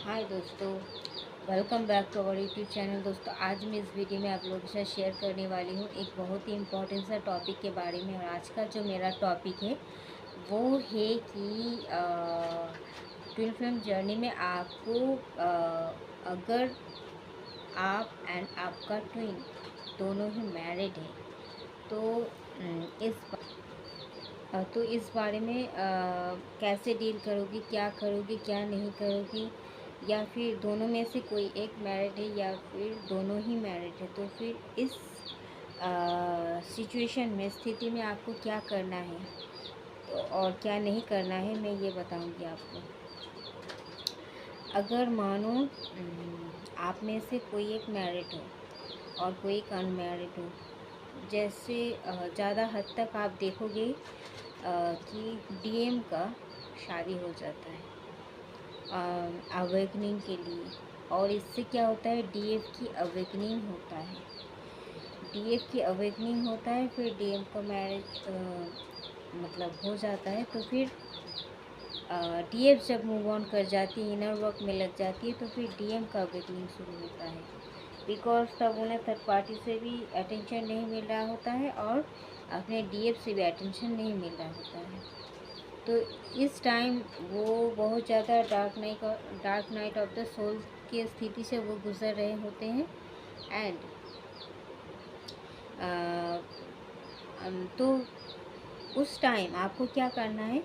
हाय दोस्तों, welcome back to our YouTube channel. दोस्तों, आज मैं इस वीडियो में आप लोगों के साथ शेयर करने वाली हूँ एक बहुत ही इम्पोर्टेंट सा टॉपिक के बारे में। और आज का जो मेरा टॉपिक है वो है कि ट्विन फ्लेम जर्नी में आपको अगर आप एंड आपका ट्विन दोनों ही मैरिड है तो इस बारे में कैसे डील करोगी, क्या करोगी, क्या नहीं करोगी, या फिर दोनों में से कोई एक मैरिड है या फिर दोनों ही मैरिड है, तो फिर इस सिचुएशन में स्थिति में आपको क्या करना है तो और क्या नहीं करना है, मैं ये बताऊंगी आपको। अगर मानो आप में से कोई एक मैरिड हो और कोई एक अनमैरिड हो, जैसे ज़्यादा हद तक आप देखोगे कि डीएम का शादी हो जाता है अवेकनिंग के लिए। और इससे क्या होता है, डीएफ की अवेकनिंग होता है, डीएफ की अवेकनिंग होता है, फिर डीएम का मैरिज मतलब हो जाता है। तो फिर डीएफ जब मूव ऑन कर जाती है, इनर वर्क में लग जाती है, तो फिर डीएम का अवेकनिंग शुरू होता है। बिकॉज तब उन्हें थर्ड पार्टी से भी अटेंशन नहीं मिल रहा होता है और अपने डीएफ से भी अटेंशन नहीं मिल रहा होता है। तो इस टाइम वो बहुत ज़्यादा dark night of the soul की स्थिति से वो गुजर रहे होते हैं। एंड तो उस टाइम आपको क्या करना है,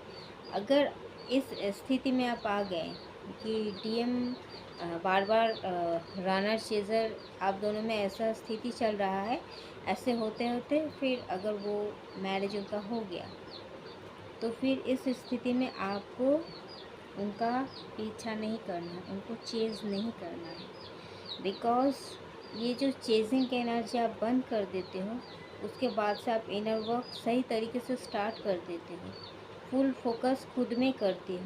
अगर इस स्थिति में आप आ गए कि डीएम बार बार रनर चेजर आप दोनों में ऐसा स्थिति चल रहा है, ऐसे होते होते फिर अगर वो मैरिज उनका हो गया, तो फिर इस स्थिति में आपको उनका पीछा नहीं करना है, उनको चेज़ नहीं करना है। बिकॉज़ ये जो चेजिंग की एनर्जी आप बंद कर देते हो, उसके बाद से आप इनर वर्क सही तरीके से स्टार्ट कर देते हो, फुल फोकस खुद में करते हो।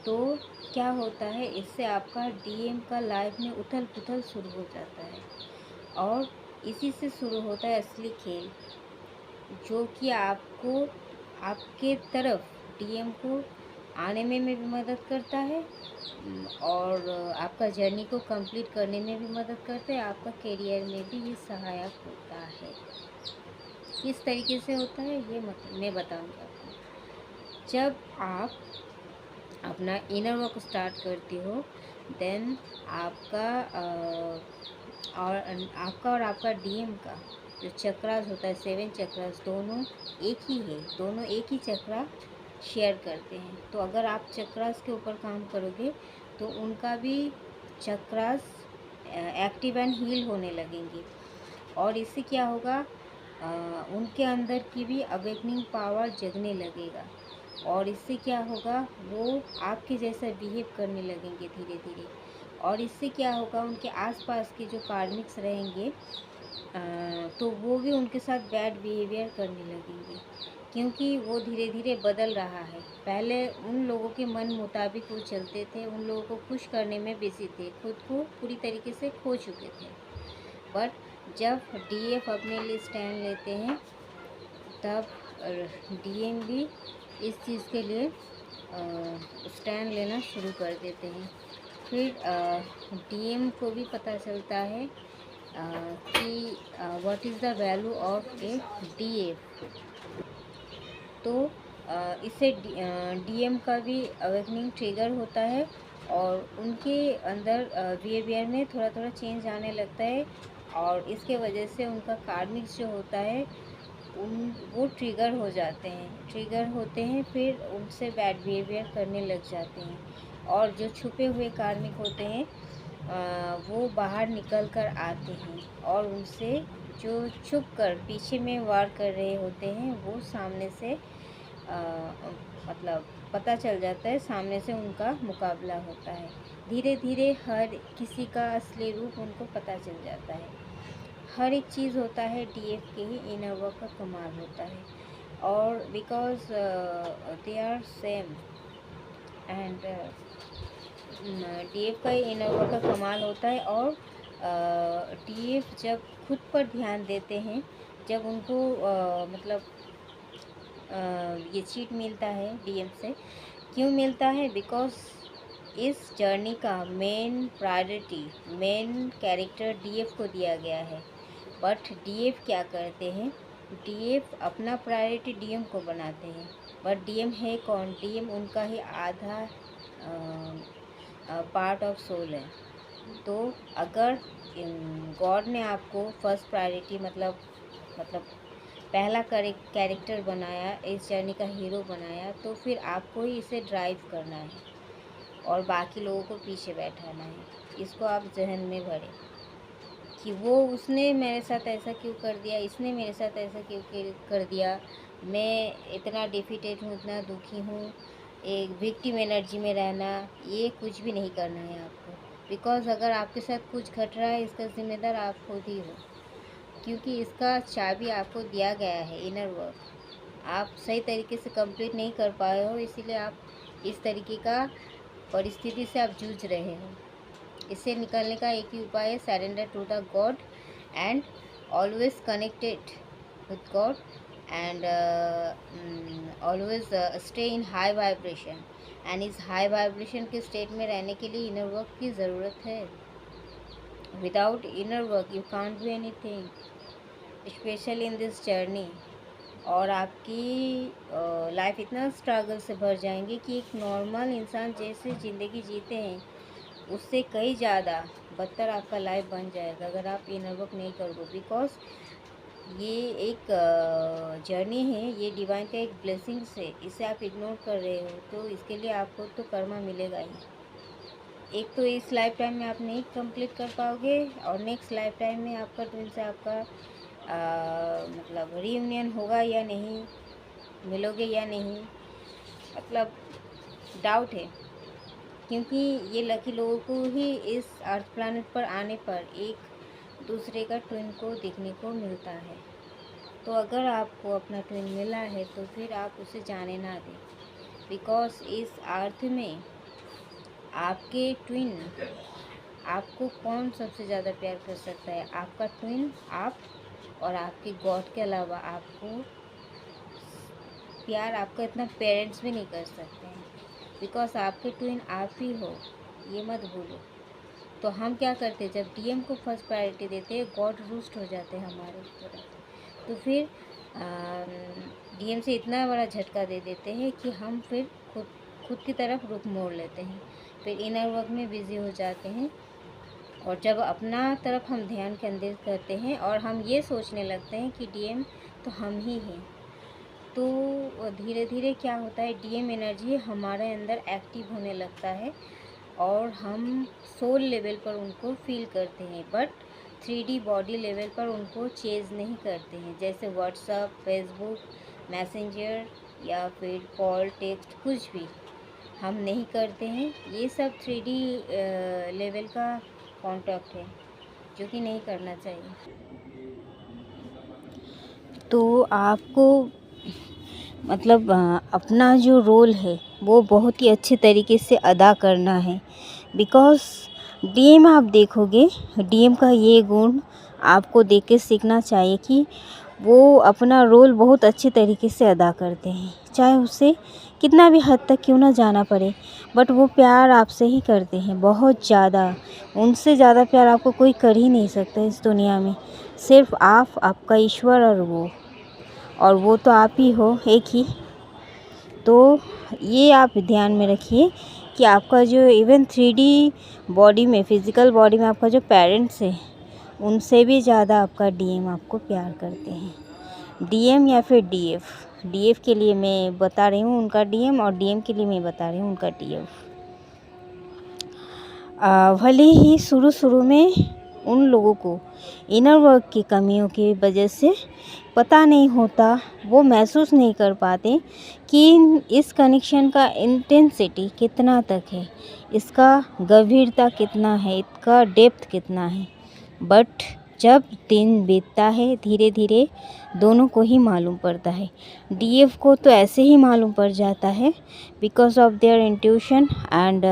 तो क्या होता है, इससे आपका डीएम का लाइफ में उथल पुथल शुरू हो जाता है। और इसी से शुरू होता है असली खेल, जो कि आपको आपके तरफ डीएम को आने में भी मदद करता है और आपका जर्नी को कंप्लीट करने में भी मदद करता है, आपका करियर में भी ये सहायक होता है। किस तरीके से होता है ये मैं बताऊंगी आपको। जब आप अपना इनर वर्क स्टार्ट करते हो, देन आपका और आपका डीएम का जो चक्रास होता है, 7 चक्रास, दोनों एक ही है, दोनों एक ही चक्रा शेयर करते हैं। तो अगर आप चक्रास के ऊपर काम करोगे तो उनका भी चक्रास एक्टिव एंड हील होने लगेंगे। और इससे क्या होगा, उनके अंदर की भी अवेकनिंग पावर जगने लगेगा। और इससे क्या होगा, वो आपके जैसा बिहेव करने लगेंगे धीरे धीरे। और इससे क्या होगा, उनके आसपास के जो कार्मिक्स रहेंगे तो वो भी उनके साथ बैड बिहेवियर करने लगेंगे, क्योंकि वो धीरे धीरे बदल रहा है। पहले उन लोगों के मन मुताबिक वो चलते थे, उन लोगों को खुश करने में बिजी थे, खुद को पूरी तरीके से खो चुके थे। बट जब डीएफ अपने लिए स्टैंड लेते हैं, तब डीएम भी इस चीज़ के लिए स्टैंड लेना शुरू कर देते हैं। फिर डीएम को भी पता चलता है कि what is the value of A DF. तो इससे डीएम का भी अवेकनिंग ट्रिगर होता है और उनके अंदर बिहेवियर में थोड़ा थोड़ा चेंज आने लगता है। और इसके वजह से उनका कार्मिक्स जो होता है वो ट्रिगर हो जाते हैं, ट्रिगर होते हैं, फिर उनसे बैड बिहेवियर करने लग जाते हैं। और जो छुपे हुए कार्मिक होते हैं वो बाहर निकल कर आते हैं और उनसे जो छुप कर पीछे में वार कर रहे होते हैं वो सामने से मतलब पता चल जाता है, सामने से उनका मुकाबला होता है। धीरे धीरे हर किसी का असली रूप उनको पता चल जाता है। हर एक चीज़ होता है डीएफ के ही इनर वर्क का कमाल होता है। और because they are same and DF का ही इनर वर्क का कमाल होता है। और डीएफ जब खुद पर ध्यान देते हैं, जब उनको मतलब ये चीट मिलता है डीएम से, क्यों मिलता है, बिकॉज इस जर्नी का main priority, main character DF को दिया गया है। बट डीएफ क्या करते हैं, डीएफ अपना प्रायोरिटी डीएम को बनाते हैं। बट डीएम है कौन, डीएम उनका ही आधा पार्ट ऑफ सोल है। तो अगर गॉड ने आपको फर्स्ट प्रायोरिटी मतलब पहला कैरेक्टर बनाया, इस जर्नी का हीरो बनाया, तो फिर आपको ही इसे ड्राइव करना है और बाकी लोगों को पीछे बैठाना है। इसको आप जहन में भरें कि वो उसने मेरे साथ ऐसा क्यों कर दिया, इसने मेरे साथ ऐसा क्यों कर दिया, मैं इतना डिफीटेड हूँ, इतना दुखी हूँ। एक विक्टिम एनर्जी में रहना, ये कुछ भी नहीं करना है आपको। बिकॉज़ अगर आपके साथ कुछ घट रहा है, इसका ज़िम्मेदार आप खुद ही हो, क्योंकि इसका चाबी आपको दिया गया है, इनर वर्क। आप सही तरीके से कंप्लीट नहीं कर पाए हो, इसीलिए आप इस तरीके का परिस्थिति से आप जूझ रहे हो। इससे निकलने का एक ही उपाय है, surrender to the God and always connected with God and always stay in high vibration. And इस हाई वाइब्रेशन के स्टेट में रहने के लिए इनर वर्क की ज़रूरत है। Without inner work you can't do anything, specially in this journey. और आपकी लाइफ इतना स्ट्रगल से भर जाएंगे कि एक नॉर्मल इंसान जैसे ज़िंदगी जीते हैं उससे कई ज़्यादा बदतर आपका लाइफ बन जाएगा अगर आप इनर वर्क नहीं करोगे। बिकॉज ये एक जर्नी है, ये डिवाइन का एक ब्लेसिंग्स है, इसे आप इग्नोर कर रहे हो तो इसके लिए आपको तो कर्मा मिलेगा ही। एक तो इस लाइफ टाइम में आप नहीं कंप्लीट कर पाओगे और नेक्स्ट लाइफ टाइम में आपका ट्विन से आपका मतलब रीयूनियन होगा या नहीं, मिलोगे या नहीं, मतलब डाउट है। क्योंकि ये लकी लोगों को ही इस अर्थ प्लैनेट पर आने पर एक दूसरे का ट्विन को देखने को मिलता है। तो अगर आपको अपना ट्विन मिला है तो फिर आप उसे जाने ना दें। बिकॉज इस अर्थ में आपके ट्विन, आपको कौन सबसे ज़्यादा प्यार कर सकता है, आपका ट्विन, आप और आपके गॉड के अलावा आपको प्यार आपका इतना पेरेंट्स भी नहीं कर सकते हैं। बिकॉज आपके ट्विन आप ही हो, ये मत भूलो। तो हम क्या करते हैं, जब डीएम को फर्स्ट प्रायोरिटी देते हैं, गॉड रूस्ट हो जाते हैं हमारे ऊपर। तो फिर डीएम से इतना बड़ा झटका दे देते हैं कि हम फिर खुद की तरफ रुख मोड़ लेते हैं, फिर इनर वर्क में बिज़ी हो जाते हैं। और जब अपना तरफ हम ध्यान केंद्रित करते हैं और हम ये सोचने लगते हैं कि डीएम तो हम ही हैं, तो धीरे धीरे क्या होता है, डीएम एनर्जी हमारे अंदर एक्टिव होने लगता है और हम सोल लेवल पर उनको फील करते हैं, बट 3D बॉडी लेवल पर उनको चेज़ नहीं करते हैं। जैसे व्हाट्सअप, फेसबुक, मैसेंजर या फिर कॉल, टेक्स्ट, कुछ भी हम नहीं करते हैं। ये सब 3D लेवल का कॉन्टैक्ट है जो कि नहीं करना चाहिए। तो आपको मतलब अपना जो रोल है वो बहुत ही अच्छे तरीके से अदा करना है। बिकॉज़ डीएम आप देखोगे, डीएम का ये गुण आपको देख के सीखना चाहिए कि वो अपना रोल बहुत अच्छे तरीके से अदा करते हैं, चाहे उससे कितना भी हद तक क्यों ना जाना पड़े, बट वो प्यार आपसे ही करते हैं, बहुत ज़्यादा। उनसे ज़्यादा प्यार आपको कोई कर ही नहीं सकता इस दुनिया में, सिर्फ आप, आपका ईश्वर और वो तो आप ही हो, एक ही। तो ये आप ध्यान में रखिए कि आपका जो इवन 3D बॉडी में, फिज़िकल बॉडी में आपका जो पेरेंट्स है, उनसे भी ज़्यादा आपका डीएम आपको प्यार करते हैं। डीएम या फिर डीएफ के लिए मैं बता रही हूँ उनका डीएम, और डीएम के लिए मैं बता रही हूँ उनका डीएफ। भले ही शुरू में उन लोगों को इनर वर्क की कमियों की वजह से पता नहीं होता, वो महसूस नहीं कर पाते कि इस कनेक्शन का इंटेंसिटी कितना तक है, इसका गंभीरता कितना है, इसका डेप्थ कितना है। बट जब दिन बीतता है, धीरे धीरे दोनों को ही मालूम पड़ता है। डीएफ को तो ऐसे ही मालूम पड़ जाता है because of their intuition and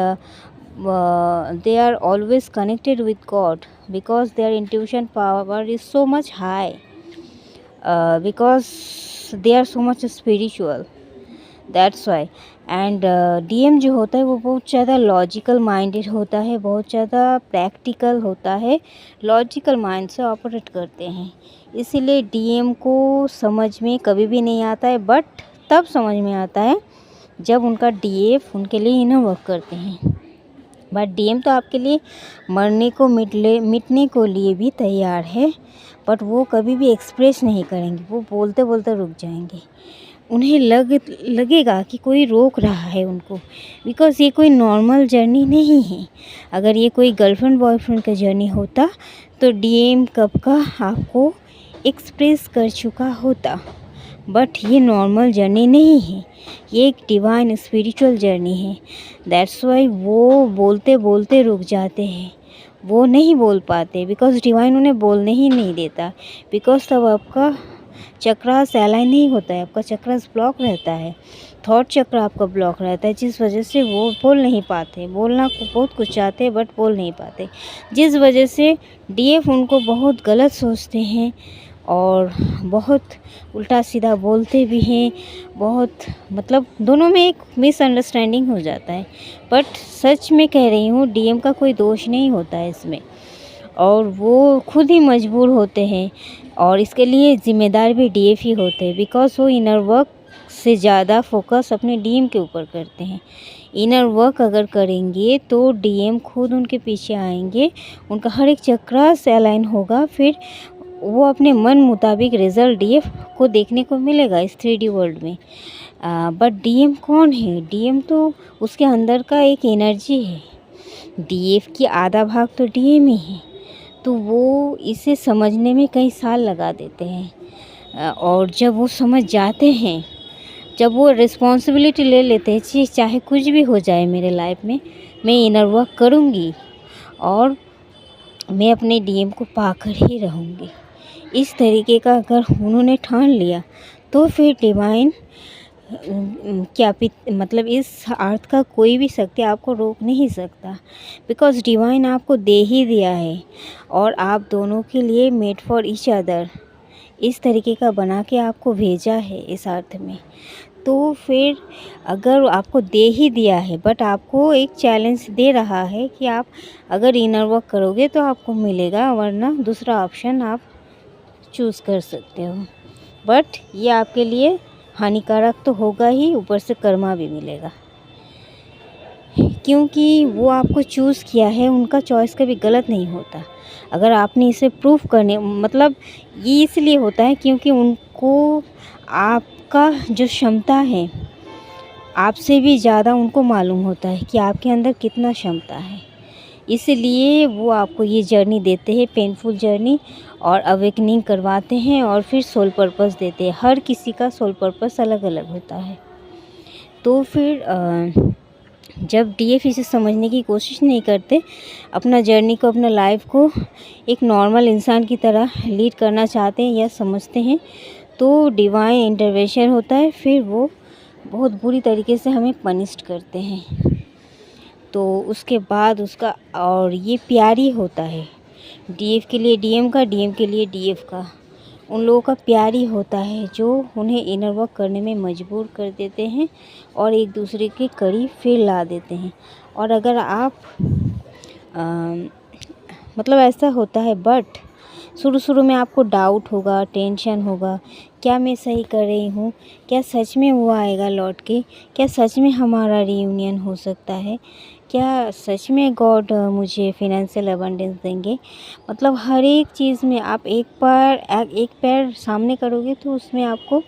they are always connected with God because their intuition power is so much high, because they are so much spiritual, that's why. And DM जो होता है वो बहुत ज़्यादा लॉजिकल माइंडेड होता है, बहुत ज़्यादा प्रैक्टिकल होता है, लॉजिकल माइंड से ऑपरेट करते हैं। इसीलिए डीएम को समझ में कभी भी नहीं आता है, बट तब समझ में आता है जब उनका डीएफ उनके लिए इनर वर्क करते हैं। बट डीएम तो आपके लिए मरने को मिटने को लिए भी तैयार है, बट वो कभी भी एक्सप्रेस नहीं करेंगे, वो बोलते बोलते रुक जाएंगे। उन्हें लगेगा कि कोई रोक रहा है उनको, बिकॉज़ ये कोई नॉर्मल जर्नी नहीं है। अगर ये कोई गर्लफ्रेंड बॉयफ्रेंड का जर्नी होता तो डीएम कब का आपको एक्सप्रेस कर चुका होता, बट ये नॉर्मल जर्नी नहीं है, ये एक डिवाइन स्पिरिचुअल जर्नी है। दैट्स वाई वो बोलते बोलते रुक जाते हैं, वो नहीं बोल पाते, बिकॉज़ डिवाइन उन्हें बोलने ही नहीं देता, बिकॉज़ तब आपका चक्रास अलाइन नहीं होता है, आपका चक्रास ब्लॉक रहता है, थॉट चक्र आपका ब्लॉक रहता है, जिस वजह से वो बोल नहीं पाते। बोलना बहुत कुछ चाहते हैं बट बोल नहीं पाते, जिस वजह से डीएफ उनको बहुत गलत सोचते हैं और बहुत उल्टा सीधा बोलते भी हैं, बहुत मतलब दोनों में एक मिसअंडरस्टैंडिंग हो जाता है। बट सच में कह रही हूँ, डीएम का कोई दोष नहीं होता है इसमें, और वो खुद ही मजबूर होते हैं, और इसके लिए ज़िम्मेदार भी डीएफ ही होते हैं, बिकॉज़ वो इनर वर्क से ज़्यादा फोकस अपने डीएम के ऊपर करते हैं। इनर वर्क अगर करेंगे तो डीएम खुद उनके पीछे आएंगे, उनका हर एक चक्र से अलाइन होगा, फिर वो अपने मन मुताबिक रिज़ल्ट डीएफ को देखने को मिलेगा इस 3D वर्ल्ड में। बट डीएम कौन है? डीएम तो उसके अंदर का एक एनर्जी है। डीएफ की आधा भाग तो डीएम ही है, तो वो इसे समझने में कई साल लगा देते हैं। और जब वो समझ जाते हैं, जब वो रिस्पॉन्सिबिलिटी ले लेते हैं, चीज़ चाहे कुछ भी हो जाए मेरे लाइफ में, मैं इनर वर्क करूँगी और मैं अपने डीएम को पाकर ही रहूँगी, इस तरीके का अगर उन्होंने ठान लिया तो फिर डिवाइन क्या मतलब इस अर्थ का कोई भी शक्ति आपको रोक नहीं सकता, बिकॉज़ डिवाइन आपको दे ही दिया है और आप दोनों के लिए मेड फॉर ईच अदर इस तरीके का बना के आपको भेजा है इस अर्थ में। तो फिर अगर आपको दे ही दिया है, बट आपको एक चैलेंज दे रहा है कि आप अगर इनर वर्क करोगे तो आपको मिलेगा, वरना दूसरा ऑप्शन आप चूज़ कर सकते हो। बट ये आपके लिए हानिकारक तो होगा ही, ऊपर से कर्मा भी मिलेगा, क्योंकि वो आपको चूज़ किया है। उनका चॉइस कभी गलत नहीं होता। अगर आपने इसे प्रूफ करने मतलब ये इसलिए होता है क्योंकि उनको आपका जो क्षमता है, आपसे भी ज़्यादा उनको मालूम होता है कि आपके अंदर कितना क्षमता है। इसलिए वो आपको ये जर्नी देते हैं, पेनफुल जर्नी, और अवेकनिंग करवाते हैं और फिर सोल पर्पस देते हैं। हर किसी का सोल पर्पस अलग अलग होता है। तो फिर जब डीएफ इसे समझने की कोशिश नहीं करते, अपना जर्नी को, अपना लाइफ को एक नॉर्मल इंसान की तरह लीड करना चाहते हैं या समझते हैं, तो डिवाइन इंटरवेंशन होता है, फिर वो बहुत बुरी तरीके से हमें पनिश्ड करते हैं। तो उसके बाद उसका, और ये प्यारी होता है डीएफ के लिए डीएम का, डीएम के लिए डीएफ का, उन लोगों का प्यारी होता है जो उन्हें इनर वर्क करने में मजबूर कर देते हैं और एक दूसरे के करीब फिर ला देते हैं। और अगर आप मतलब ऐसा होता है, बट शुरू में आपको डाउट होगा, टेंशन होगा, क्या मैं सही कर रही हूँ, क्या सच में वो आएगा लौट के, क्या सच में हमारा रीयूनियन हो सकता है, क्या सच में गॉड मुझे फिनेंशियल अबंडेंस देंगे। मतलब हर एक चीज़ में आप एक पैर सामने करोगे तो उसमें आपको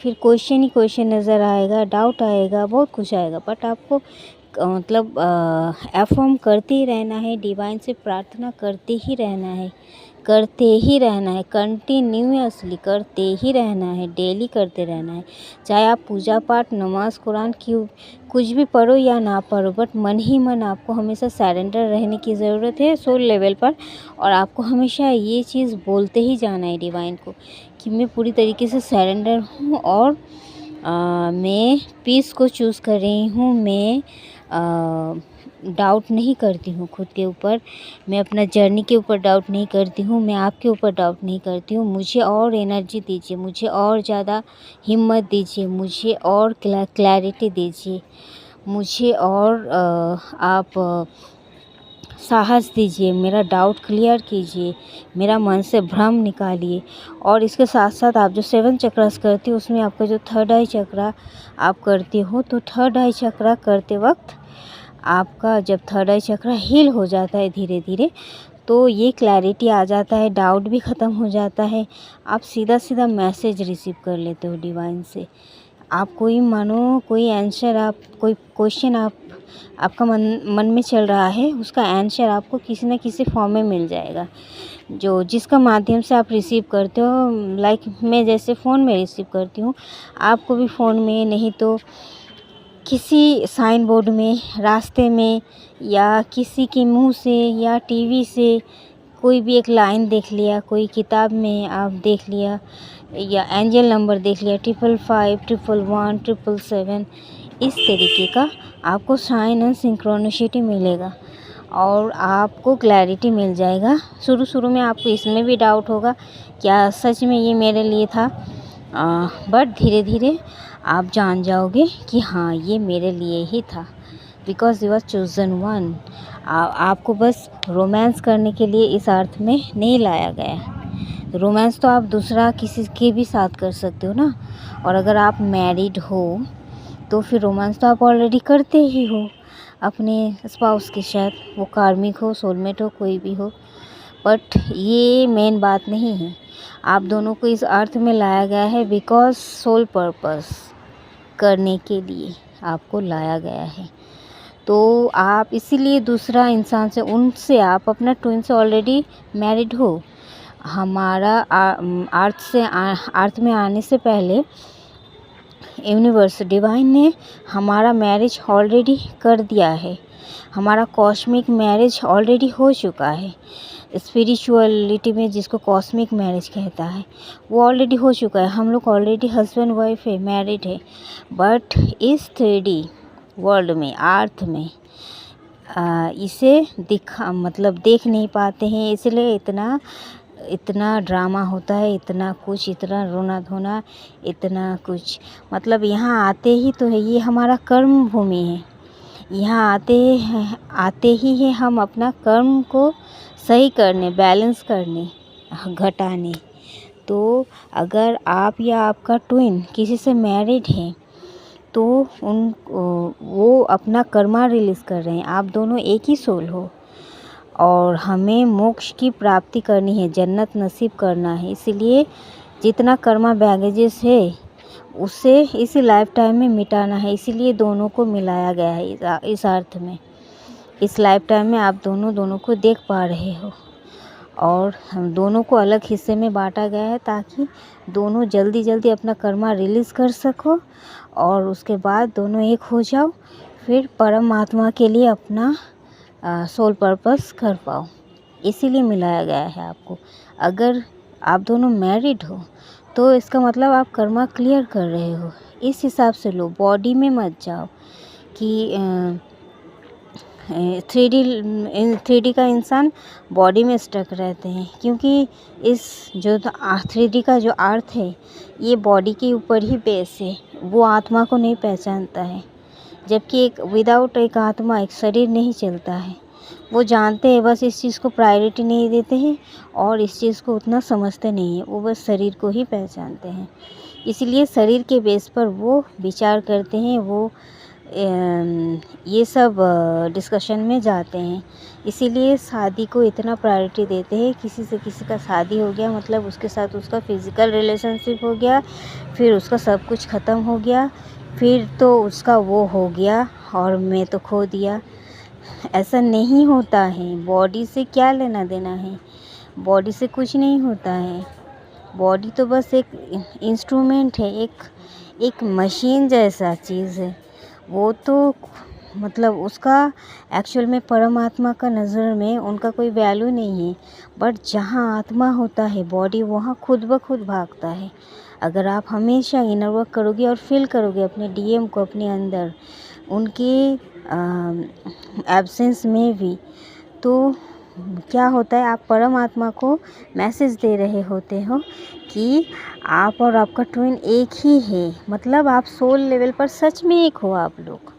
फिर क्वेश्चन ही क्वेश्चन नज़र आएगा, डाउट आएगा, बहुत कुछ आएगा। बट आपको मतलब अफर्म करते ही रहना है, डिवाइन से प्रार्थना करते ही रहना है, करते ही रहना है, कंटिन्यूअसली करते ही रहना है, डेली करते रहना है। चाहे आप पूजा पाठ, नमाज, कुरान क्यों कुछ भी पढ़ो या ना पढ़ो, बट मन ही मन आपको हमेशा सरेंडर रहने की ज़रूरत है सोल लेवल पर। और आपको हमेशा ये चीज़ बोलते ही जाना है डिवाइन को कि मैं पूरी तरीके से सरेंडर हूँ और मैं पीस को चूज़ कर रही हूँ, मैं डाउट नहीं करती हूँ खुद के ऊपर, मैं अपना जर्नी के ऊपर डाउट नहीं करती हूँ, मैं आपके ऊपर डाउट नहीं करती हूँ। मुझे और एनर्जी दीजिए, मुझे और ज़्यादा हिम्मत दीजिए, मुझे और क्लैरिटी दीजिए, मुझे और आप साहस दीजिए, मेरा डाउट क्लियर कीजिए, मेरा मन से भ्रम निकालिए। और इसके साथ साथ आप जो 7 चक्रास करती हो उसमें आपका जो थर्ड आई चक्रा आप करती हो, तो थर्ड आई चक्रा करते वक्त आपका जब थर्ड आई चक्रा हील हो जाता है धीरे धीरे, तो ये क्लैरिटी आ जाता है, डाउट भी ख़त्म हो जाता है। आप सीधा सीधा मैसेज रिसीव कर लेते हो डिवाइन से। आप कोई मानो कोई आंसर, आप कोई क्वेश्चन आपका मन में चल रहा है, उसका आंसर आपको किसी न किसी फॉर्म में मिल जाएगा, जो जिसका माध्यम से आप रिसीव करते हो। लाइक मैं जैसे फ़ोन में रिसीव करती हूँ, आपको भी फ़ोन में, नहीं तो किसी साइन बोर्ड में, रास्ते में, या किसी के मुंह से या टीवी से कोई भी एक लाइन देख लिया, कोई किताब में आप देख लिया, या एंजल नंबर देख लिया 555, 111, 777, इस तरीके का आपको साइन एंड सिंक्रोनिसिटी मिलेगा और आपको क्लैरिटी मिल जाएगा। शुरू में आपको इसमें भी डाउट होगा, क्या सच में ये मेरे लिए था, बट धीरे धीरे आप जान जाओगे कि हाँ ये मेरे लिए ही था, because you are chosen one. आपको बस रोमांस करने के लिए इस अर्थ में नहीं लाया गया है। रोमांस तो आप दूसरा किसी के भी साथ कर सकते हो ना, और अगर आप मैरिड हो तो फिर रोमांस तो आप ऑलरेडी करते ही हो अपने स्पाउस के साथ, वो कार्मिक हो, सोलमेट हो, कोई भी हो। बट ये मेन बात नहीं है, आप दोनों को इस अर्थ में लाया गया है बिकॉज सोल पर्पस करने के लिए आपको लाया गया है। तो आप इसीलिए दूसरा इंसान से, उनसे, आप अपना ट्विन से ऑलरेडी मैरिड हो। हमारा अर्थ में आने से पहले यूनिवर्स डिवाइन ने हमारा मैरिज ऑलरेडी कर दिया है, हमारा कॉस्मिक मैरिज ऑलरेडी हो चुका है। स्पिरिचुअलिटी में जिसको कॉस्मिक मैरिज कहता है वो ऑलरेडी हो चुका है। हम लोग ऑलरेडी हस्बैंड वाइफ है, मैरिड है। बट इस 3D वर्ल्ड में, अर्थ में इसे देख नहीं पाते हैं, इसलिए इतना ड्रामा होता है, इतना कुछ, इतना रोना धोना, इतना कुछ। मतलब यहाँ आते ही तो है, ये हमारा कर्म भूमि है। यहाँ आते ही है हम अपना कर्म को सही करने, बैलेंस करने, घटाने। तो अगर आप या आपका ट्विन किसी से मैरिड है तो वो अपना कर्मा रिलीज़ कर रहे हैं। आप दोनों एक ही सोल हो और हमें मोक्ष की प्राप्ति करनी है, जन्नत नसीब करना है। इसीलिए जितना कर्मा बैगेजेस है उसे इसी लाइफ टाइम में मिटाना है। इसीलिए दोनों को मिलाया गया है इस अर्थ में। इस लाइफ टाइम में आप दोनों को देख पा रहे हो और हम दोनों को अलग हिस्से में बांटा गया है ताकि दोनों जल्दी अपना कर्मा रिलीज़ कर सको और उसके बाद दोनों एक हो जाओ, फिर परमात्मा के लिए अपना सोल पर्पस कर पाओ। इसीलिए मिलाया गया है आपको। अगर आप दोनों मैरिड हो तो इसका मतलब आप कर्मा क्लियर कर रहे हो। इस हिसाब से लो, बॉडी में मत जाओ कि 3D का इंसान बॉडी में स्टक रहते हैं, क्योंकि इस जो 3D का जो अर्थ है ये बॉडी के ऊपर ही बेस है, वो आत्मा को नहीं पहचानता है। जबकि विदाउट एक आत्मा एक शरीर नहीं चलता है। वो जानते हैं, बस इस चीज़ को प्रायोरिटी नहीं देते हैं और इस चीज़ को उतना समझते नहीं हैं, वो बस शरीर को ही पहचानते हैं। इसलिए शरीर के बेस पर वो विचार करते हैं, वो ये सब डिस्कशन में जाते हैं। इसीलिए शादी को इतना प्रायोरिटी देते हैं। किसी से किसी का शादी हो गया मतलब उसके साथ उसका फिज़िकल रिलेशनशिप हो गया, फिर उसका सब कुछ ख़त्म हो गया, फिर तो उसका वो हो गया और मैं तो खो दिया। ऐसा नहीं होता है। बॉडी से क्या लेना देना है, बॉडी से कुछ नहीं होता है। बॉडी तो बस एक इंस्ट्रूमेंट है, एक मशीन जैसा चीज़ है। वो तो मतलब उसका एक्चुअल में परमात्मा का नज़र में उनका कोई वैल्यू नहीं है। बट जहाँ आत्मा होता है, बॉडी वहाँ खुद ब खुद भागता है। अगर आप हमेशा इनर वर्क करोगे और फील करोगे अपने डीएम को अपने अंदर, उनके एब्सेंस में भी। तो क्या होता है, आप परमात्मा को मैसेज दे रहे होते हो कि आप और आपका ट्विन एक ही है। मतलब आप सोल लेवल पर सच में एक हो। आप लोग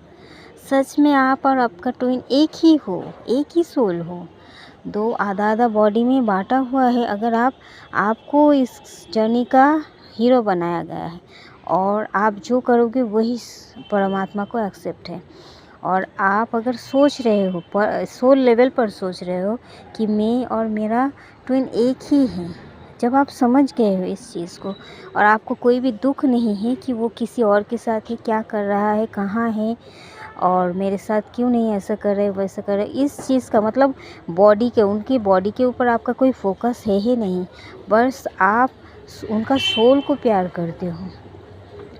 सच में आप और आपका ट्विन एक ही हो, एक ही सोल हो। दो आधा आधा बॉडी में बांटा हुआ है। अगर आपको इस जर्नी का हीरो बनाया गया है और आप जो करोगे वही परमात्मा को एक्सेप्ट है। और आप अगर सोच रहे हो, सोल लेवल पर सोच रहे हो कि मैं और मेरा ट्विन एक ही है, जब आप समझ गए हो इस चीज़ को और आपको कोई भी दुख नहीं है कि वो किसी और के साथ है, क्या कर रहा है, कहाँ है और मेरे साथ क्यों नहीं ऐसा कर रहे वैसा कर रहे, इस चीज़ का मतलब उनकी बॉडी के ऊपर आपका कोई फोकस है ही नहीं। बस आप उनका सोल को प्यार करते हो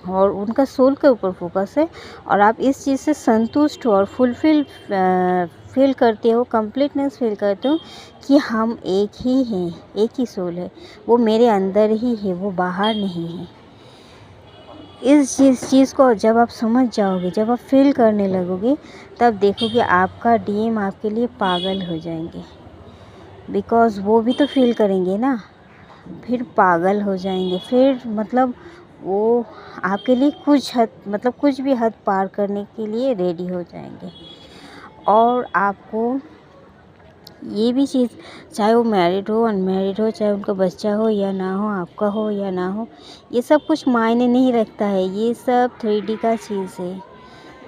और उनका सोल के ऊपर फोकस है और आप इस चीज़ से संतुष्ट हो और फील करते हो, कंप्लीटनेस फील करते हो कि हम एक ही हैं, एक ही सोल है, वो मेरे अंदर ही है, वो बाहर नहीं है। इस चीज़ को जब आप समझ जाओगे, जब आप फील करने लगोगे, तब देखोगे आपका डीएम आपके लिए पागल हो जाएंगे। बिकॉज़ वो भी तो फील करेंगे ना, फिर पागल हो जाएंगे। फिर मतलब वो आपके लिए कुछ भी हद पार करने के लिए रेडी हो जाएंगे। और आपको ये भी चीज़, चाहे वो मैरिड हो अनमैरिड हो, चाहे उनका बच्चा हो या ना हो, आपका हो या ना हो, ये सब कुछ मायने नहीं रखता है। ये सब 3D का चीज़ है,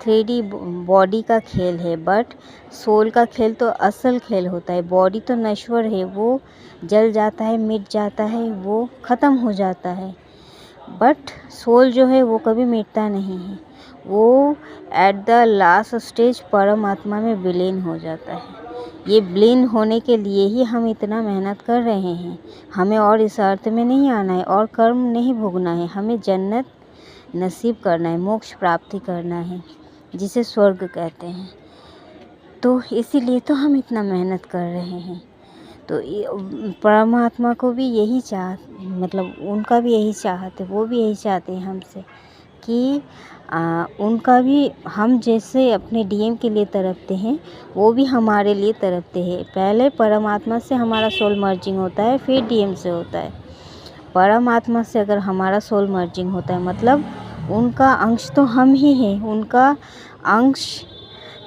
3D बॉडी का खेल है। बट सोल का खेल तो असल खेल होता है। बॉडी तो नश्वर है, वो जल जाता है, मिट जाता है, वो ख़त्म हो जाता है। बट सोल जो है वो कभी मिटता नहीं है, वो एट द लास्ट स्टेज परमात्मा में विलीन हो जाता है। ये विलीन होने के लिए ही हम इतना मेहनत कर रहे हैं। हमें और इस अर्थ में नहीं आना है और कर्म नहीं भोगना है, हमें जन्नत नसीब करना है, मोक्ष प्राप्ति करना है, जिसे स्वर्ग कहते हैं। तो इसीलिए तो हम इतना मेहनत कर रहे हैं। तो परमात्मा को भी यही मतलब उनका भी यही चाहत है, वो भी यही चाहते हैं हमसे कि उनका भी हम जैसे अपने डीएम के लिए तड़पते हैं, वो भी हमारे लिए तड़पते हैं। पहले परमात्मा से हमारा सोल मर्जिंग होता है, फिर डीएम से होता है। परमात्मा से अगर हमारा सोल मर्जिंग होता है मतलब उनका अंश तो हम ही हैं। उनका अंश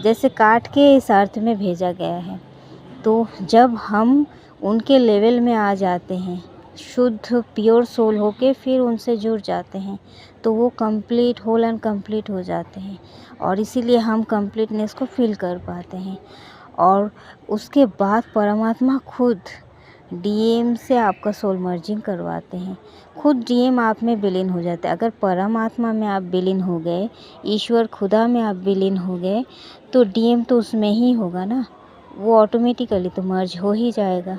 जैसे काट के इस अर्थ में भेजा गया है। तो जब हम उनके लेवल में आ जाते हैं, शुद्ध प्योर सोल होके फिर उनसे जुड़ जाते हैं, तो वो कंप्लीट होल एंड कंप्लीट हो जाते हैं और इसीलिए हम कंप्लीटनेस को फील कर पाते हैं। और उसके बाद परमात्मा खुद डीएम से आपका सोल मर्जिंग करवाते हैं। खुद डीएम आप में विलीन हो जाता है। अगर परमात्मा में आप विलीन हो गए, ईश्वर खुदा में आप विलीन हो गए, तो डीएम तो उसमें ही होगा ना, वो ऑटोमेटिकली तो मर्ज हो ही जाएगा।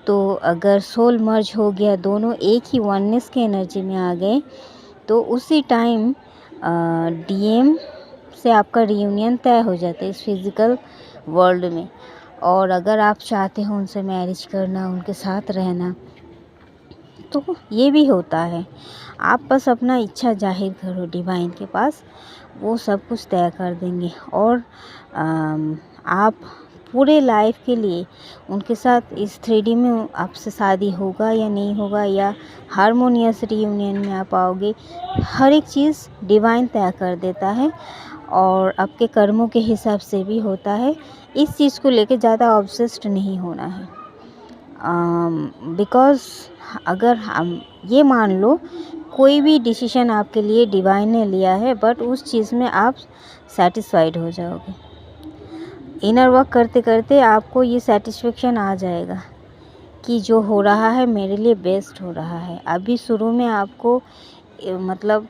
तो अगर सोल मर्ज हो गया, दोनों एक ही वननेस के एनर्जी में आ गए, तो उसी टाइम डीएम से आपका रियूनियन तय हो जाता है इस फिज़िकल वर्ल्ड में। और अगर आप चाहते हो उनसे मैरिज करना, उनके साथ रहना, तो ये भी होता है। आप बस अपना इच्छा जाहिर करो डिवाइन के पास, वो सब कुछ तय कर देंगे। और आप पूरे लाइफ के लिए उनके साथ इस 3D में आपसे शादी होगा या नहीं होगा, या हारमोनियस रियूनियन में आप आओगे, हर एक चीज़ डिवाइन तय कर देता है और आपके कर्मों के हिसाब से भी होता है। इस चीज़ को लेके ज़्यादा ऑब्सेस्ड नहीं होना है। बिकॉज़ अगर हम ये मान लो कोई भी डिसीजन आपके लिए डिवाइन ने लिया है, बट उस चीज़ में आप सेटिस्फाइड हो जाओगे। इनर वर्क करते करते आपको ये सेटिस्फेक्शन आ जाएगा कि जो हो रहा है मेरे लिए बेस्ट हो रहा है। अभी शुरू में आपको मतलब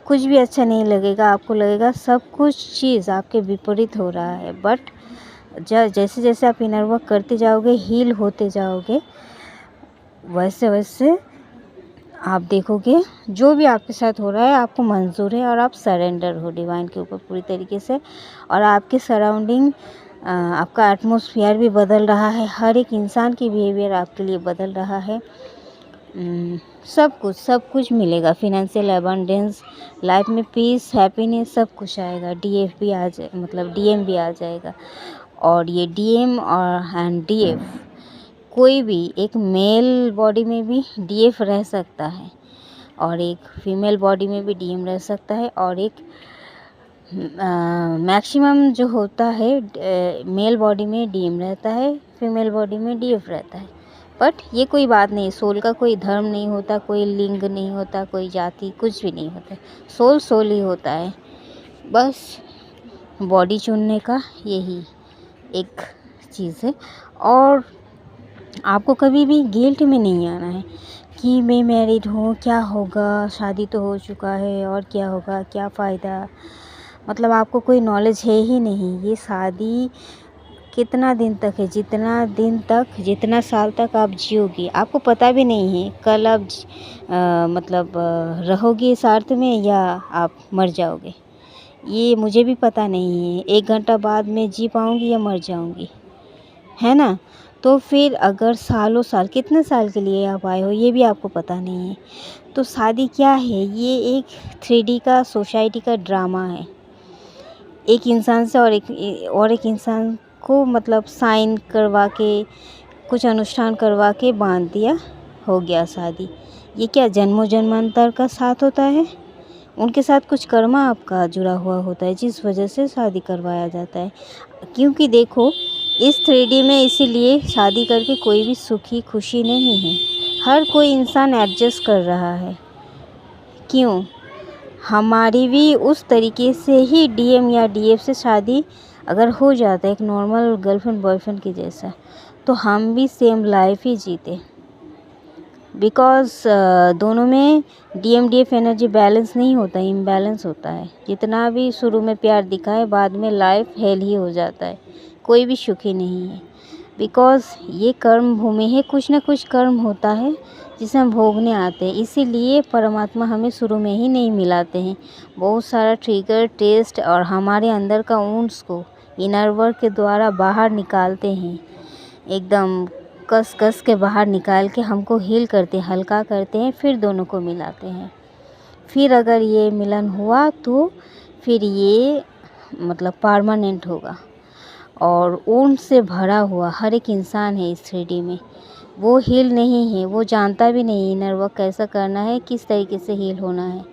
कुछ भी अच्छा नहीं लगेगा, आपको लगेगा सब कुछ चीज़ आपके विपरीत हो रहा है। बट जैसे जैसे आप इनर वर्क करते जाओगे, हील होते जाओगे, वैसे वैसे आप देखोगे जो भी आपके साथ हो रहा है आपको मंजूर है और आप सरेंडर हो डिवाइन के ऊपर पूरी तरीके से। और आपके सराउंडिंग, आपका एटमॉस्फेयर भी बदल रहा है, हर एक इंसान की बिहेवियर आपके लिए बदल रहा है। सब कुछ मिलेगा। फिनेंशियल अबंडेंस, लाइफ में पीस, हैप्पीनेस, सब कुछ आएगा। डीएफ भी आ जाए, मतलब डीएम भी आ जाएगा। और ये डीएम एंड डीएफ, कोई भी एक मेल बॉडी में भी डीएफ रह सकता है और एक फीमेल बॉडी में भी डीएम रह सकता है, और एक मैक्सिमम जो होता है मेल बॉडी में डीएम रहता है, फीमेल बॉडी में डीएफ रहता है। बट ये कोई बात नहीं, सोल का कोई धर्म नहीं होता, कोई लिंग नहीं होता, कोई जाति, कुछ भी नहीं होता। सोल सोल ही होता है, बस बॉडी चुनने का यही एक चीज़ है। और आपको कभी भी गिल्ट में नहीं आना है कि मैं मैरिड हूँ, क्या होगा, शादी तो हो चुका है और क्या होगा, क्या फ़ायदा। मतलब आपको कोई नॉलेज है ही नहीं। ये शादी कितना दिन तक है, जितना साल तक आप जियोगी आपको पता भी नहीं है। कल आप रहोगे इस अर्थ में या आप मर जाओगे, ये मुझे भी पता नहीं है। 1 घंटा बाद मैं जी पाऊँगी या मर जाऊँगी, है ना। तो फिर अगर सालों साल, कितने साल के लिए आप आए हो ये भी आपको पता नहीं है। तो शादी क्या है, ये एक 3D का सोसाइटी का ड्रामा है। एक इंसान से और एक इंसान को मतलब साइन करवा के, कुछ अनुष्ठान करवा के बांध दिया, हो गया शादी। ये क्या जन्मों जन्मांतर का साथ होता है? उनके साथ कुछ कर्मा आपका जुड़ा हुआ होता है, जिस वजह से शादी करवाया जाता है। क्योंकि देखो, इस 3D में इसीलिए शादी करके कोई भी सुखी खुशी नहीं है। हर कोई इंसान एडजस्ट कर रहा है। क्यों? हमारी भी उस तरीके से ही डीएम या डीएफ से शादी अगर हो जाता है, एक नॉर्मल गर्लफ्रेंड बॉयफ्रेंड की जैसा, तो हम भी सेम लाइफ ही जीते। बिकॉज़ दोनों में डीएम डीएफ एनर्जी बैलेंस नहीं होता, इम्बैलेंस होता है। जितना भी शुरू में प्यार दिखाए, बाद में लाइफ हेल ही हो जाता है। कोई भी सुखी नहीं है। बिकॉज़ ये कर्म भूमि है, कुछ ना कुछ कर्म होता है जिसे हम भोगने आते हैं। इसीलिए परमात्मा हमें शुरू में ही नहीं मिलाते हैं। बहुत सारा ट्रिगर, टेस्ट और हमारे अंदर का ऊंस को इनर वर्क के द्वारा बाहर निकालते हैं। एकदम कस कस के बाहर निकाल के हमको हील करते हैं, हल्का करते हैं, फिर दोनों को मिलाते हैं। फिर अगर ये मिलन हुआ तो फिर ये मतलब परमानेंट होगा। और ऊन से भरा हुआ हर एक इंसान है इस 3D में। वो हील नहीं है, वो जानता भी नहीं इनर वर्क कैसा करना है, किस तरीके से हील होना है।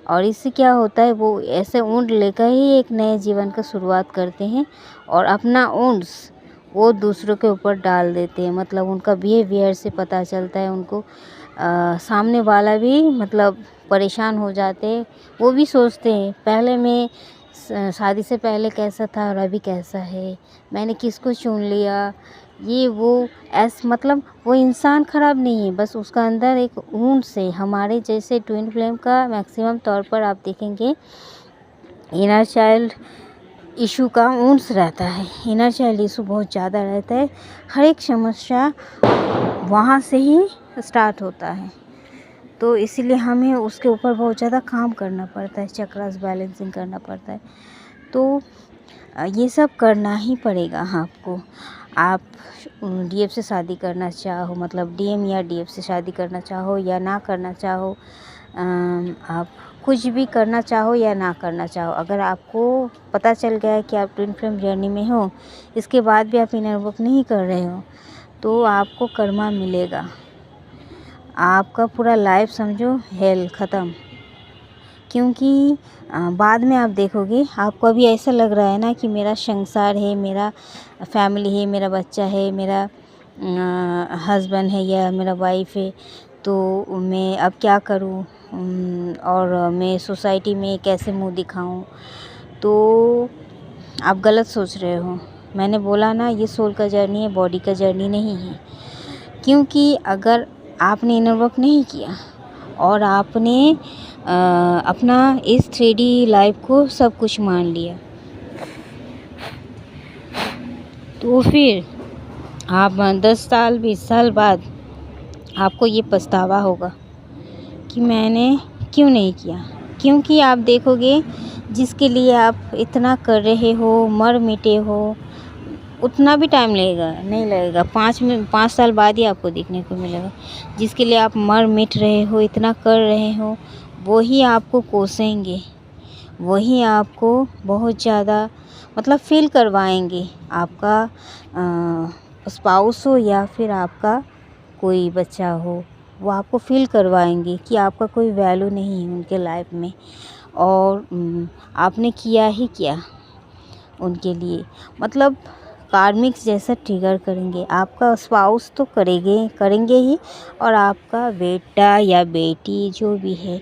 और इससे क्या होता है, वो ऐसे ऊँट लेकर ही एक नए जीवन का शुरुआत करते हैं और अपना ऊँट्स वो दूसरों के ऊपर डाल देते हैं। मतलब उनका बिहेवियर से पता चलता है उनको। सामने वाला भी मतलब परेशान हो जाते हैं। वो भी सोचते हैं पहले मैं शादी से पहले कैसा था और अभी कैसा है, मैंने किसको चुन लिया, ये वो मतलब वो इंसान ख़राब नहीं है, बस उसका अंदर एक ऊँट से, हमारे जैसे ट्विन फ्लेम का मैक्सिमम तौर पर आप देखेंगे इनर चाइल्ड इशू का ऊँट रहता है। इनर चाइल्ड इशू बहुत ज़्यादा रहता है। हर एक समस्या वहाँ से ही स्टार्ट होता है। तो इसीलिए हमें उसके ऊपर बहुत ज़्यादा काम करना पड़ता है, चक्रास बैलेंसिंग करना पड़ता है। तो ये सब करना ही पड़ेगा आपको। आप डीएफ से शादी करना चाहो, मतलब डीएम या डीएफ से शादी करना चाहो या ना करना चाहो, आप कुछ भी करना चाहो या ना करना चाहो, अगर आपको पता चल गया है कि आप ट्विन फ्लेम जर्नी में हो, इसके बाद भी आप इनर वर्क नहीं कर रहे हो, तो आपको कर्मा मिलेगा। आपका पूरा लाइफ समझो हेल ख़त्म। क्योंकि बाद में आप देखोगे, आपको अभी ऐसा लग रहा है ना कि मेरा संसार है, मेरा फैमिली है, मेरा बच्चा है, मेरा हस्बैंड है या मेरा वाइफ है, तो मैं अब क्या करूं, और मैं सोसाइटी में कैसे मुंह दिखाऊं। तो आप गलत सोच रहे हो। मैंने बोला ना, ये सोल का जर्नी है, बॉडी का जर्नी नहीं है। क्योंकि अगर आपने इनर वर्क नहीं किया और आपने अपना इस 3D लाइफ को सब कुछ मान लिया, तो फिर आप 10 साल 20 साल बाद आपको ये पछतावा होगा कि मैंने क्यों नहीं किया। क्योंकि आप देखोगे जिसके लिए आप इतना कर रहे हो, मर मिटे हो, उतना भी टाइम लगेगा नहीं लगेगा, 5 साल बाद ही आपको देखने को मिलेगा। जिसके लिए आप मर मिट रहे हो, इतना कर रहे हो, वही आपको कोसेंगे, वही आपको बहुत ज़्यादा मतलब फील करवाएंगे। आपका स्पाउस हो या फिर आपका कोई बच्चा हो, वो आपको फील करवाएंगे कि आपका कोई वैल्यू नहीं है उनके लाइफ में, और आपने किया ही क्या उनके लिए। मतलब कार्मिक्स जैसा ट्रिगर करेंगे। आपका स्पाउस तो करेंगे ही, और आपका बेटा या बेटी जो भी है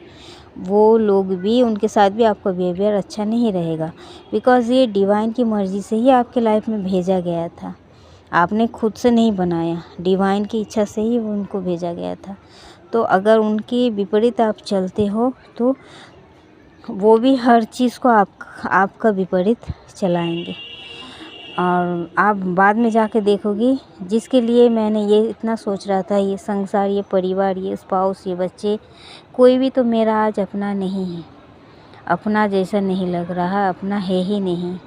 वो लोग भी, उनके साथ भी आपका बिहेवियर अच्छा नहीं रहेगा। बिकॉज़ ये डिवाइन की मर्ज़ी से ही आपके लाइफ में भेजा गया था, आपने खुद से नहीं बनाया, डिवाइन की इच्छा से ही उनको भेजा गया था। तो अगर उनके विपरीत आप चलते हो तो वो भी हर चीज़ को आपका विपरीत चलाएंगे, और आप बाद में जाके देखोगी जिसके लिए मैंने ये इतना सोच रहा था, ये संसार, ये परिवार, ये स्पाउस, ये बच्चे, कोई भी तो मेरा आज अपना नहीं है, अपना जैसा नहीं लग रहा, अपना है ही नहीं।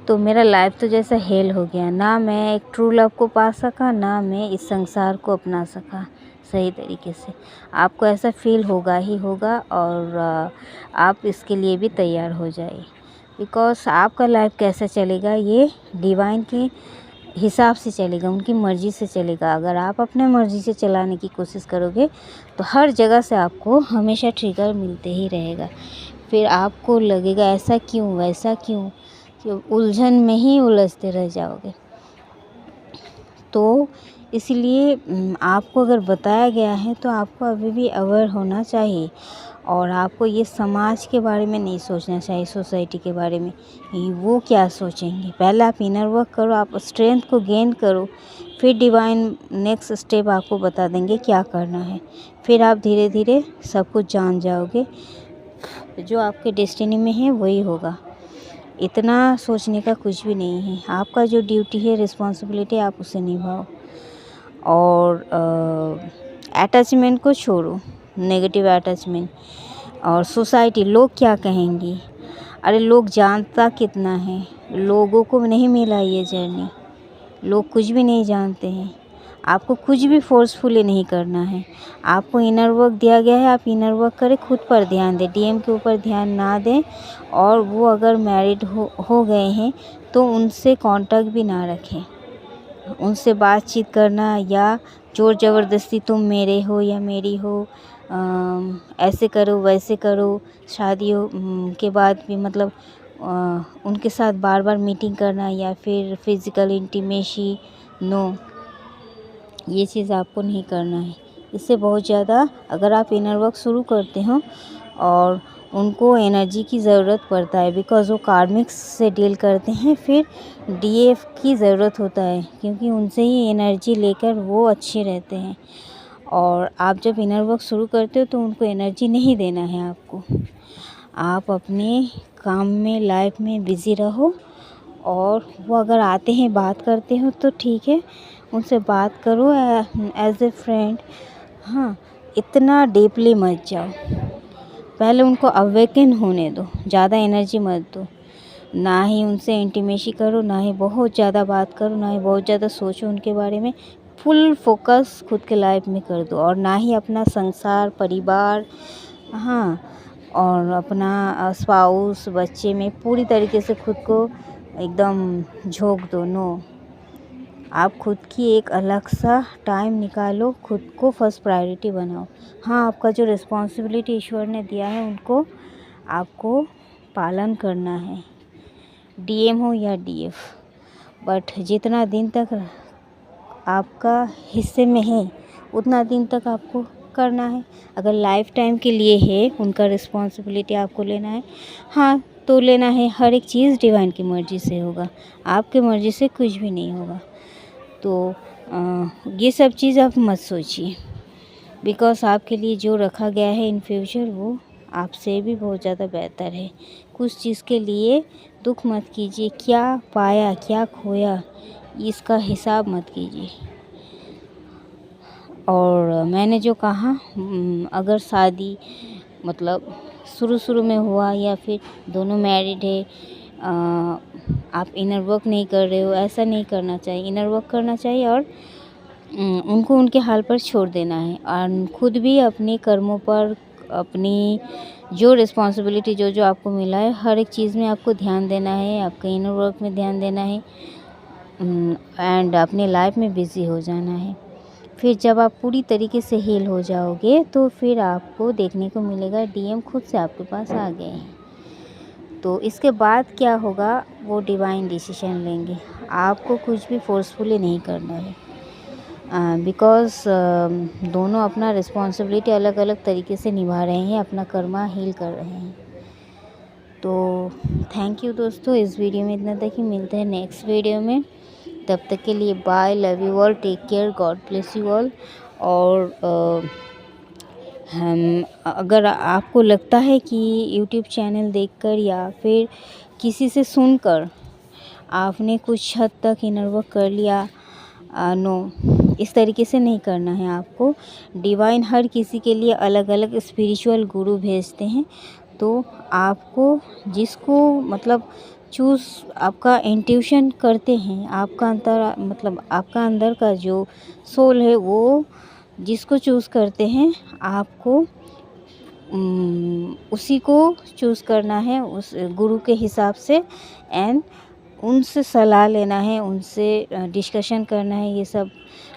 तो मेरा लाइफ तो जैसा हेल हो गया, ना मैं एक ट्रू लव को पा सका, ना मैं इस संसार को अपना सका सही तरीके से। आपको ऐसा फील होगा ही होगा, और आप इसके लिए भी तैयार हो जाइए। बिकॉज़ आपका लाइफ कैसा चलेगा ये डिवाइन के हिसाब से चलेगा, उनकी मर्ज़ी से चलेगा। अगर आप अपने मर्ज़ी से चलाने की कोशिश करोगे तो हर जगह से आपको हमेशा ट्रिगर मिलते ही रहेगा। फिर आपको लगेगा ऐसा क्यों, वैसा क्यों, उलझन में ही उलझते रह जाओगे। तो इसलिए आपको अगर बताया गया है तो आपको अभी भी अवेयर होना चाहिए, और आपको ये समाज के बारे में नहीं सोचना चाहिए, सोसाइटी के बारे में वो क्या सोचेंगे। पहले आप इनर वर्क करो, आप स्ट्रेंथ को गेन करो, फिर डिवाइन नेक्स्ट स्टेप आपको बता देंगे क्या करना है। फिर आप धीरे धीरे सब कुछ जान जाओगे, जो आपके डेस्टिनी में है वही होगा। इतना सोचने का कुछ भी नहीं है। आपका जो ड्यूटी है, रिस्पॉन्सिबिलिटी, आप उसे निभाओ, और अटैचमेंट को छोड़ो, नेगेटिव अटैचमेंट। और सोसाइटी, लोग क्या कहेंगे, अरे लोग जानता कितना है, लोगों को नहीं मिला ये जर्नी, लोग कुछ भी नहीं जानते हैं। आपको कुछ भी फोर्सफुली नहीं करना है, आपको इनर वर्क दिया गया है, आप इनर वर्क करें, खुद पर ध्यान दें, डीएम के ऊपर ध्यान ना दें। और वो अगर मैरिड हो गए हैं तो उनसे कांटेक्ट भी ना रखें, उनसे बातचीत करना या ज़ोर ज़बरदस्ती तुम मेरे हो या मेरी हो, ऐसे करो वैसे करो, शादी के बाद भी मतलब उनके साथ बार बार मीटिंग करना या फिर फिज़िकल इंटीमेसी, नो, ये चीज़ आपको नहीं करना है। इससे बहुत ज़्यादा, अगर आप इनर वर्क शुरू करते हो, और उनको एनर्जी की ज़रूरत पड़ता है, बिकॉज़ वो कार्मिक्स से डील करते हैं, फिर डीएफ की ज़रूरत होता है, क्योंकि उनसे ही एनर्जी लेकर वो अच्छे रहते हैं। और आप जब इनर वर्क शुरू करते हो तो उनको एनर्जी नहीं देना है आपको। आप अपने काम में, लाइफ में बिज़ी रहो, और वो अगर आते हैं, बात करते हो तो ठीक है, उनसे बात करो एज ए फ्रेंड। हाँ, इतना डीपली मत जाओ, पहले उनको अवेकन होने दो, ज़्यादा एनर्जी मत दो। ना ही उनसे इंटीमेसी करो, ना ही बहुत ज़्यादा बात करो, ना ही बहुत ज़्यादा सोचो उनके बारे में। फुल फोकस खुद के लाइफ में कर दो, और ना ही अपना संसार, परिवार, हाँ, और अपना स्पाउस, बच्चे में पूरी तरीके से खुद को एकदम झोंक दो। नो, आप खुद की एक अलग सा टाइम निकालो, खुद को फर्स्ट प्रायोरिटी बनाओ। हाँ, आपका जो रिस्पॉन्सिबिलिटी ईश्वर ने दिया है उनको आपको पालन करना है, डीएम हो या डीएफ। बट जितना दिन तक आपका हिस्से में है उतना दिन तक आपको करना है। अगर लाइफ टाइम के लिए है, उनका रिस्पॉन्सिबिलिटी आपको लेना है, हाँ तो लेना है। हर एक चीज़ डिवाइन की मर्ज़ी से होगा, आपके मर्ज़ी से कुछ भी नहीं होगा। तो ये सब चीज़ आप मत सोचिए, बिकॉज़ आपके लिए जो रखा गया है इन फ्यूचर वो आपसे भी बहुत ज़्यादा बेहतर है। कुछ चीज़ के लिए दुख मत कीजिए, क्या पाया क्या खोया इसका हिसाब मत कीजिए। और मैंने जो कहा, अगर शादी मतलब शुरू में हुआ या फिर दोनों मैरिड है, आप इनर वर्क नहीं कर रहे हो, ऐसा नहीं करना चाहिए। इनर वर्क करना चाहिए और उनको उनके हाल पर छोड़ देना है और खुद भी अपने कर्मों पर, अपनी जो रिस्पॉन्सिबिलिटी जो जो आपको मिला है हर एक चीज़ में आपको ध्यान देना है, आपके इनर वर्क में ध्यान देना है एंड अपने लाइफ में बिज़ी हो जाना है। फिर जब आप पूरी तरीके से हील हो जाओगे तो फिर आपको देखने को मिलेगा डीएम खुद से आपके पास आ गए हैं। तो इसके बाद क्या होगा वो डिवाइन डिसीजन लेंगे, आपको कुछ भी फोर्सफुली नहीं करना है बिकॉज़ दोनों अपना रिस्पॉन्सिबिलिटी अलग अलग तरीके से निभा रहे हैं, अपना कर्मा हील कर रहे हैं। तो थैंक यू दोस्तों, इस वीडियो में इतना तक ही। मिलते हैं नेक्स्ट वीडियो में, तब तक के लिए bye, love you all, take care, God bless you all. और हम अगर आपको लगता है कि यूट्यूब चैनल देखकर या फिर किसी से सुनकर आपने कुछ हद तक इनर वर्क कर लिया, नो, इस तरीके से नहीं करना है आपको। डिवाइन हर किसी के लिए अलग अलग स्पिरिचुअल गुरु भेजते हैं, तो आपको जिसको मतलब चूज़, आपका इंट्यूशन करते हैं, आपका अंतर मतलब आपका अंदर का जो सोल है वो जिसको चूज़ करते हैं, आपको उसी को चूज़ करना है, उस गुरु के हिसाब से, एंड उनसे सलाह लेना है, उनसे डिस्कशन करना है ये सब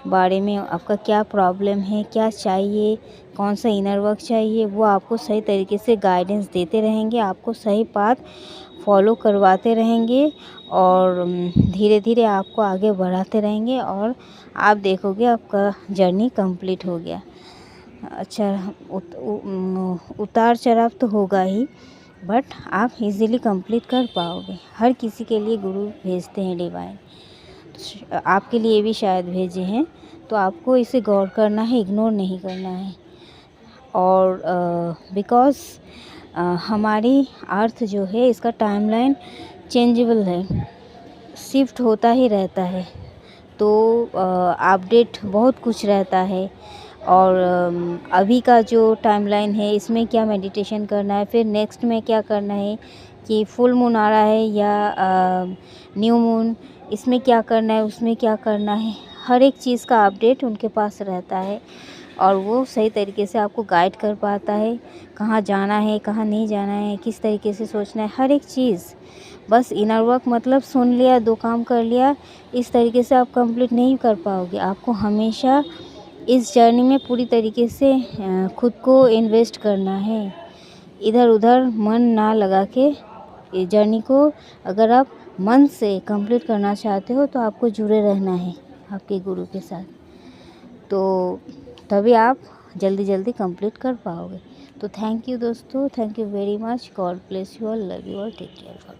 बारे में। आपका क्या प्रॉब्लम है, क्या चाहिए, कौन सा इनर वर्क चाहिए, वो आपको सही तरीके से गाइडेंस देते रहेंगे, आपको सही पाथ फॉलो करवाते रहेंगे और धीरे धीरे आपको आगे बढ़ाते रहेंगे और आप देखोगे आपका जर्नी कंप्लीट हो गया। अच्छा, उतार चढ़ाव तो होगा ही, बट आप इजीली कंप्लीट कर पाओगे। हर किसी के लिए गुरु भेजते हैं डिवाइन, आपके लिए भी शायद भेजे हैं, तो आपको इसे गौर करना है, इग्नोर नहीं करना है। और बिकॉज़ हमारी अर्थ जो है इसका टाइमलाइन चेंजेबल है, शिफ्ट होता ही रहता है, तो अपडेट बहुत कुछ रहता है। और अभी का जो टाइमलाइन है इसमें क्या मेडिटेशन करना है, फिर नेक्स्ट में क्या करना है, कि फुल मून आ रहा है या न्यू मून, इसमें क्या करना है, उसमें क्या करना है, हर एक चीज़ का अपडेट उनके पास रहता है और वो सही तरीके से आपको गाइड कर पाता है, कहाँ जाना है, कहाँ नहीं जाना है, किस तरीके से सोचना है, हर एक चीज़। बस इनर वर्क मतलब सुन लिया, 2 काम कर लिया, इस तरीके से आप कंप्लीट नहीं कर पाओगे। आपको हमेशा इस जर्नी में पूरी तरीके से खुद को इन्वेस्ट करना है, इधर उधर मन ना लगा के। ये जर्नी को अगर आप मन से कंप्लीट करना चाहते हो तो आपको जुड़े रहना है आपके गुरु के साथ, तो तभी आप जल्दी जल्दी कंप्लीट कर पाओगे। तो थैंक यू दोस्तों, thank you very much, God bless you all, love you all, take care.